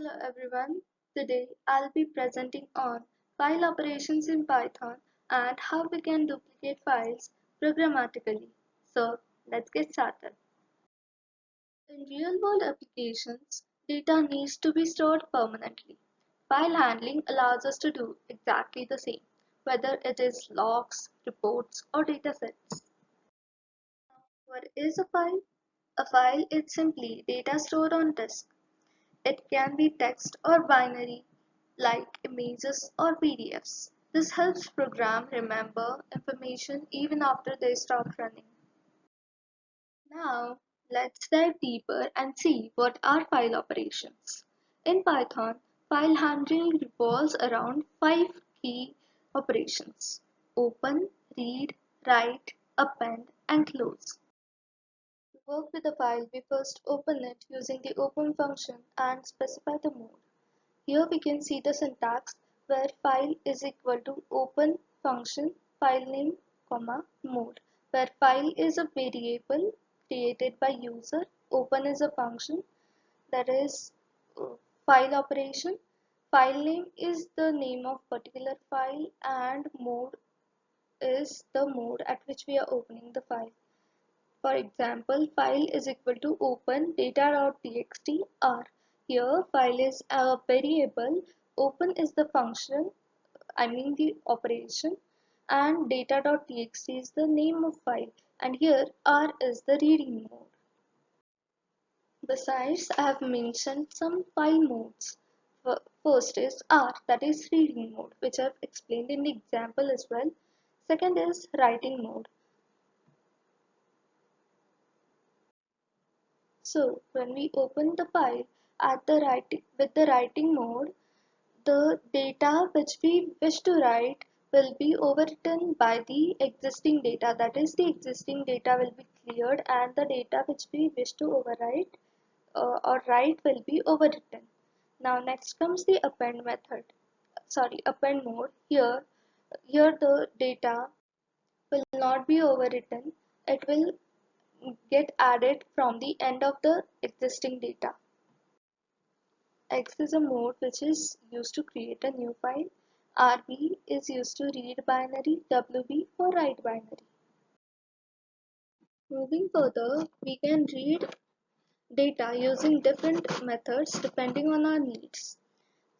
Hello everyone. Today I'll be presenting on file operations in Python and how we can duplicate files programmatically. So let's get started. In real-world applications, data needs to be stored permanently. File handling allows us to do exactly the same, whether it is logs, reports, or datasets. What is a file? A file is simply data stored on disk. It can be text or binary, like images or PDFs. This helps program remember information even after they stop running. Now, let's dive deeper and see what are file operations. In Python, file handling revolves around five key operations: open, read, write, append, and close. To work with a file, we first open it using the open function and specify the mode. Here we can see the syntax where file is equal to open function filename, mode, where file is a variable created by user, open is a function, that is file operation, filename is the name of particular file, and mode is the mode at which we are opening the file. For example, file is equal to open data.txt r. Here file is a variable, open is the function, I mean the operation, and data.txt is the name of file, and here r is the reading mode. Besides, I have mentioned some file modes. First is R, that is reading mode, which I have explained in the example as well. Second is writing mode. So when we open the file at the with the writing mode, the data which we wish to write will be overwritten by the existing data. That is, the existing data will be cleared and the data which we wish to overwrite or write will be overwritten. Now next comes the append method. Append mode. Here the data will not be overwritten. It will get added from the end of the existing data. X is a mode which is used to create a new file. RB is used to read binary, WB for write binary. Moving further, we can read data using different methods depending on our needs.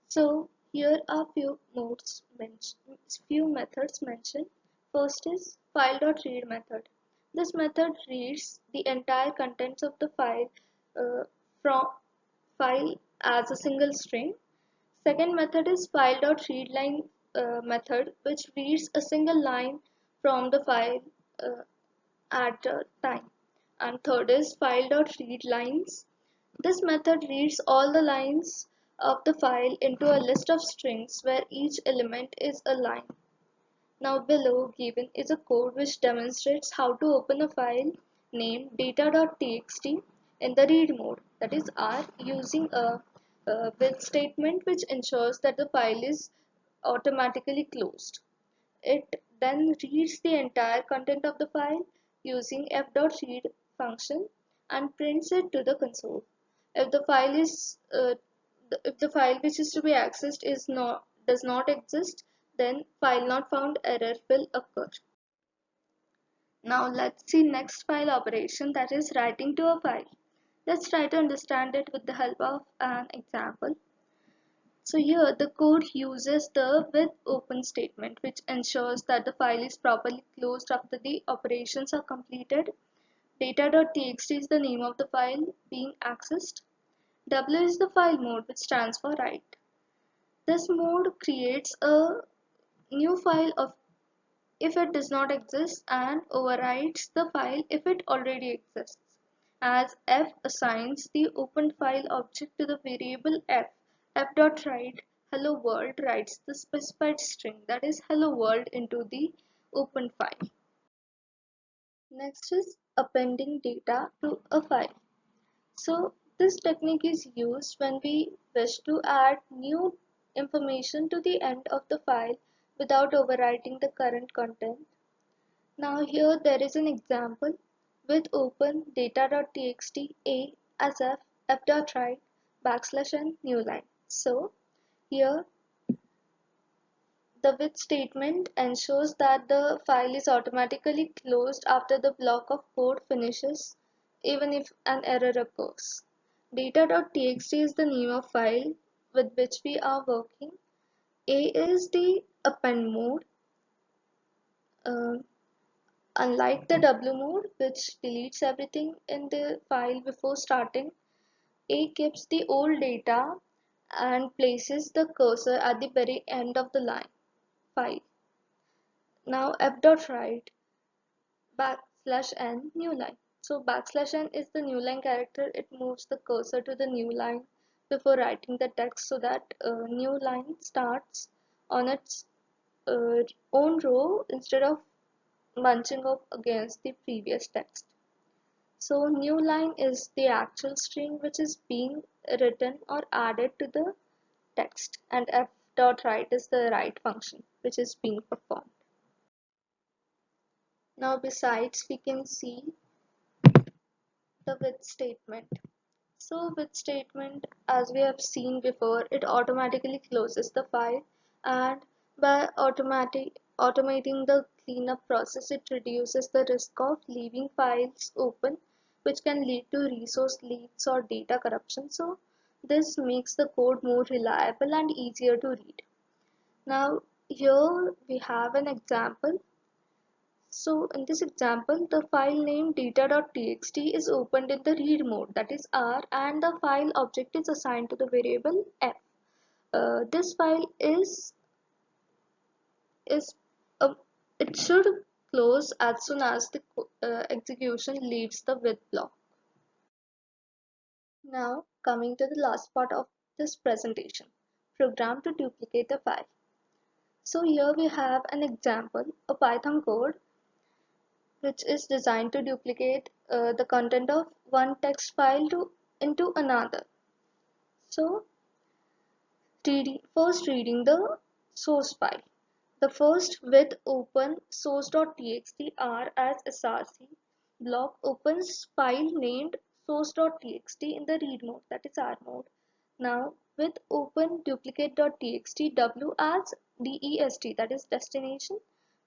So here are few methods mentioned. First is file.read method. This method reads the entire contents of the uh, from file as a single string. Second method is file.readLine method, which reads a single line from the file uh, at a time. And third is file.readLines. This method reads all the lines of the file into a list of strings where each element is a line. Now below given is a code which demonstrates how to open a file named data.txt in the read mode, that is R, using a with statement which ensures that the file is automatically closed. It then reads the entire content of the file using f.read function and prints it to the console. If the file is if the file which is to be accessed does not exist, then file not found error will occur. Now let's see next file operation, that is writing to a file. Let's try to understand it with the help of an example. So here the code uses the with open statement, which ensures that the file is properly closed after the operations are completed. Data.txt is the name of the file being accessed. W is the file mode, which stands for write. This mode creates a new file of if it does not exist and overwrites the file if it already exists, as f assigns the opened file object to the variable f.write hello world writes the specified string, that is hello world, into the opened file. Next is appending data to a file. So this technique is used when we wish to add new information to the end of the file without overwriting the current content. Now here there is an example with open data.txt a as f f.write \n new line. So here the with statement ensures that the file is automatically closed after the block of code finishes, even if an error occurs. Data.txt is the name of file with which we are working. A is the append mode. Uh, Unlike the W mode, which deletes everything in the file before starting, A keeps the old data and places the cursor at the very end of the line file. Now f.write \n new line. So \n is the new line character. It moves the cursor to the new line before writing the text so that new line starts on its uh, own row instead of bunching up against the previous text. So new line is the actual string which is being written or added to the text, and f.write is the write function which is being performed. Now besides we can see the with statement. So with statement, as we have seen before, it automatically closes the file, and by automating the cleanup process, it reduces the risk of leaving files open, which can lead to resource leaks or data corruption. So this makes the code more reliable and easier to read. Now here we have an example. So in this example, the file name data.txt is opened in the read mode, that is R, and the file object is assigned to the variable f. This file is uh, it should close as soon as the execution leaves the with block. Now coming to the last part of this presentation, program to duplicate a file. So here we have an example, a Python code which is designed to duplicate the content of one text file into another. So, first reading the source file. The first with open source.txt R as src block opens file named source.txt in the read mode, that is R mode. Now with open duplicate.txt W as dest, that is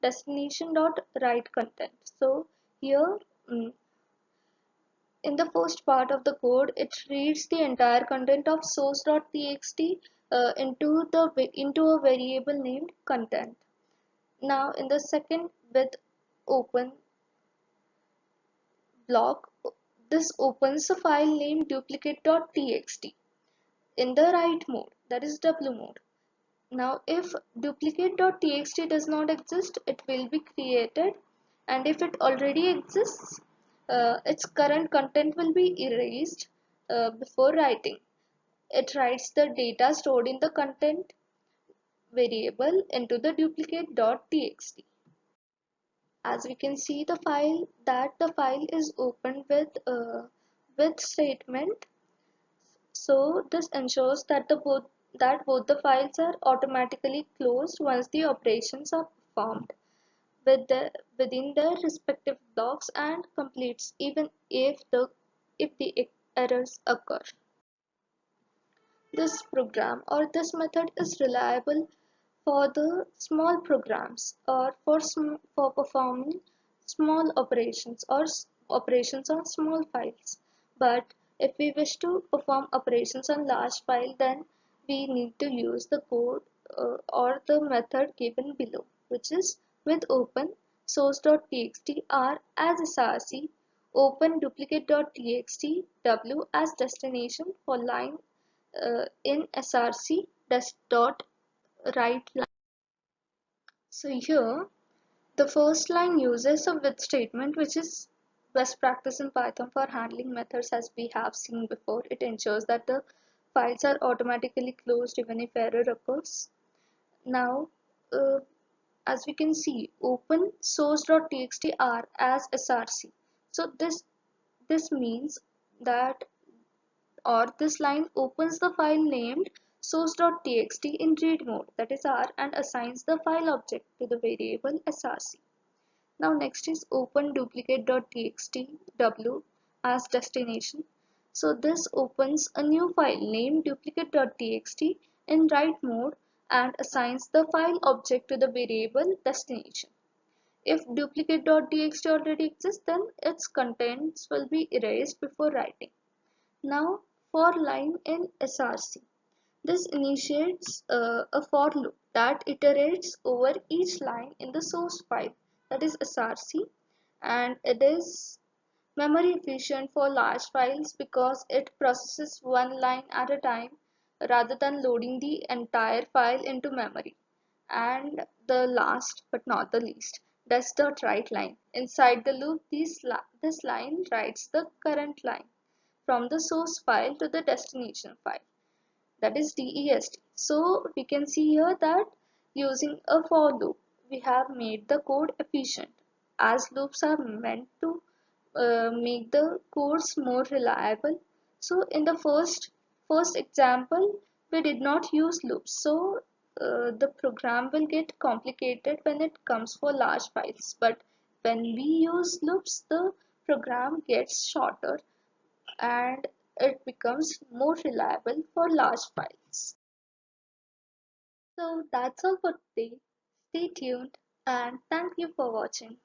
destination.write content. So here in the first part of the code, it reads the entire content of source.txt into a variable named content. Now in the second with open block, this opens a file named duplicate.txt in the write mode, that is W mode. Now if duplicate.txt does not exist, it will be created, and if it already exists, its current content will be erased before writing. It writes the data stored in the content variable into the duplicate.txt. As we can see the file is opened with statement. So this ensures that both the files are automatically closed once the operations are performed within their respective blocks and completes even if the errors occur. This program or this method is reliable for the small programs or for performing small operations or operations on small files. But if we wish to perform operations on large file, then we need to use the code or the method given below, which is with open source.txt R as src, open duplicate.txt W as destination for line in src dot write line. So here the first line uses a with statement, which is best practice in Python for handling methods as we have seen before. It ensures that the files are automatically closed even if error occurs. Now uh, as we can see, open source.txt R as src. So this means that this line opens the file named source.txt in read mode, that is R, and assigns the file object to the variable src. Now next is open duplicate.txt W as destination. So this opens a new file named duplicate.txt in write mode and assigns the file object to the variable destination. If duplicate.txt already exists, then its contents will be erased before writing. Now for line in src. This initiates a for loop that iterates over each line in the source file, that is src, and it is memory efficient for large files because it processes one line at a time rather than loading the entire file into memory. And the last but not the least, write line. Inside the loop, this line writes the current line from the source file to the destination file, that is dest. So we can see here that using a for loop, we have made the code efficient, as loops are meant to make the codes more reliable. So in the first example, we did not use loops, so the program will get complicated when it comes for large files. But when we use loops, the program gets shorter and it becomes more reliable for large files. So that's all for today. Stay tuned and thank you for watching.